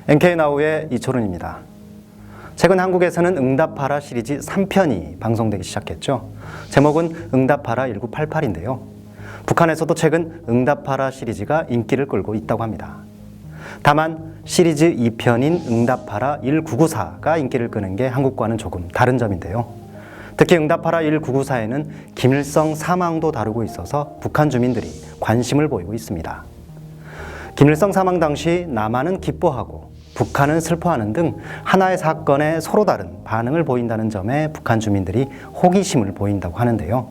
NK나우의 이철훈입니다. 최근 한국에서는 응답하라 시리즈 3편이 방송되기 시작했죠. 제목은 응답하라 1988인데요. 북한에서도 최근 응답하라 시리즈가 인기를 끌고 있다고 합니다. 다만 시리즈 2편인 응답하라 1994가 인기를 끄는 게 한국과는 조금 다른 점인데요. 특히 응답하라 1994에는 김일성 사망도 다루고 있어서 북한 주민들이 관심을 보이고 있습니다. 김일성 사망 당시 남한은 기뻐하고 북한은 슬퍼하는 등 하나의 사건에 서로 다른 반응을 보인다는 점에 북한 주민들이 호기심을 보인다고 하는데요.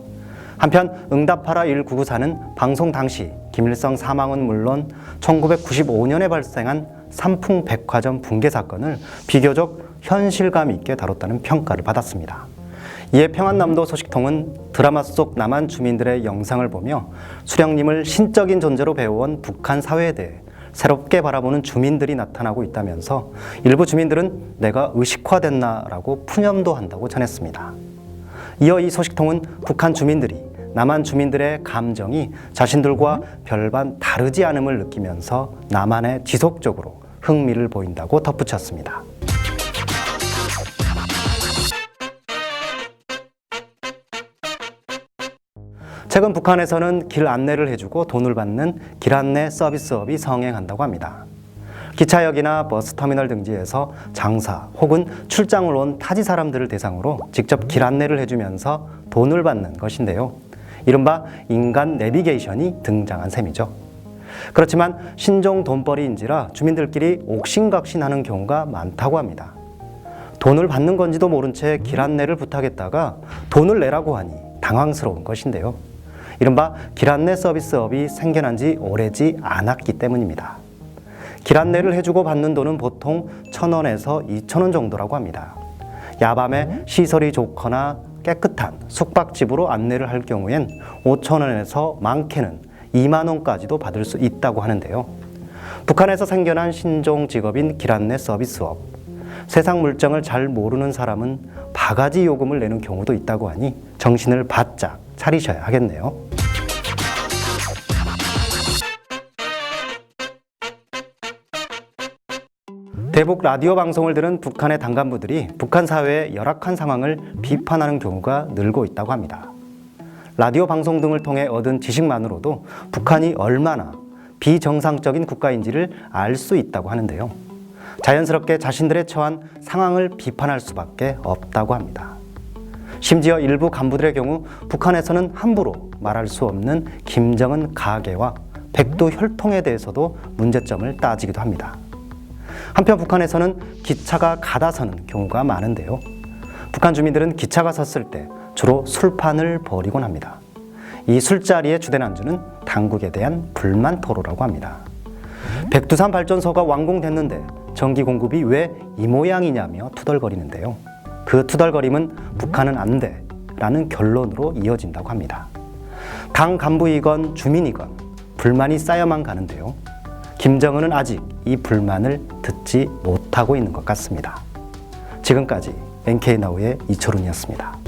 한편 응답하라 1994는 방송 당시 김일성 사망은 물론 1995년에 발생한 삼풍백화점 붕괴 사건을 비교적 현실감 있게 다뤘다는 평가를 받았습니다. 이에 평안남도 소식통은 드라마 속 남한 주민들의 영상을 보며 수령님을 신적인 존재로 배워온 북한 사회에 대해 새롭게 바라보는 주민들이 나타나고 있다면서 일부 주민들은 내가 의식화됐나라고 푸념도 한다고 전했습니다. 이어 이 소식통은 북한 주민들이 남한 주민들의 감정이 자신들과 별반 다르지 않음을 느끼면서 남한에 지속적으로 흥미를 보인다고 덧붙였습니다. 최근 북한에서는 길 안내를 해주고 돈을 받는 길 안내 서비스업이 성행한다고 합니다. 기차역이나 버스터미널 등지에서 장사 혹은 출장을 온 타지 사람들을 대상으로 직접 길 안내를 해주면서 돈을 받는 것인데요. 이른바 인간 내비게이션이 등장한 셈이죠. 그렇지만 신종 돈벌이인지라 주민들끼리 옥신각신하는 경우가 많다고 합니다. 돈을 받는 건지도 모른 채 길 안내를 부탁했다가 돈을 내라고 하니 당황스러운 것인데요. 이른바 길 안내 서비스업이 생겨난 지 오래지 않았기 때문입니다. 길 안내를 해주고 받는 돈은 보통 1,000원에서 2,000원 정도라고 합니다. 야밤에 시설이 좋거나 깨끗한 숙박집으로 안내를 할 경우엔 5,000원에서 많게는 2만 원까지도 받을 수 있다고 하는데요. 북한에서 생겨난 신종 직업인 길 안내 서비스업. 세상 물정을 잘 모르는 사람은 바가지 요금을 내는 경우도 있다고 하니 정신을 바짝 차리셔야 하겠네요. 대북 라디오 방송을 들은 북한의 당간부들이 북한 사회의 열악한 상황을 비판하는 경우가 늘고 있다고 합니다. 라디오 방송 등을 통해 얻은 지식만으로도 북한이 얼마나 비정상적인 국가인지를 알 수 있다고 하는데요. 자연스럽게 자신들의 처한 상황을 비판할 수밖에 없다고 합니다. 심지어 일부 간부들의 경우 북한에서는 함부로 말할 수 없는 김정은 가계와 백두 혈통에 대해서도 문제점을 따지기도 합니다. 한편 북한에서는 기차가 가다서는 경우가 많은데요. 북한 주민들은 기차가 섰을 때 주로 술판을 벌이곤 합니다. 이 술자리의 주된 안주는 당국에 대한 불만 토로라고 합니다. 백두산 발전소가 완공됐는데 전기 공급이 왜 이 모양이냐며 투덜거리는데요. 그 투덜거림은 북한은 안 돼 라는 결론으로 이어진다고 합니다. 당 간부이건 주민이건 불만이 쌓여만 가는데요. 김정은은 아직 이 불만을 듣지 못하고 있는 것 같습니다. 지금까지 NK나우의 이철훈이었습니다.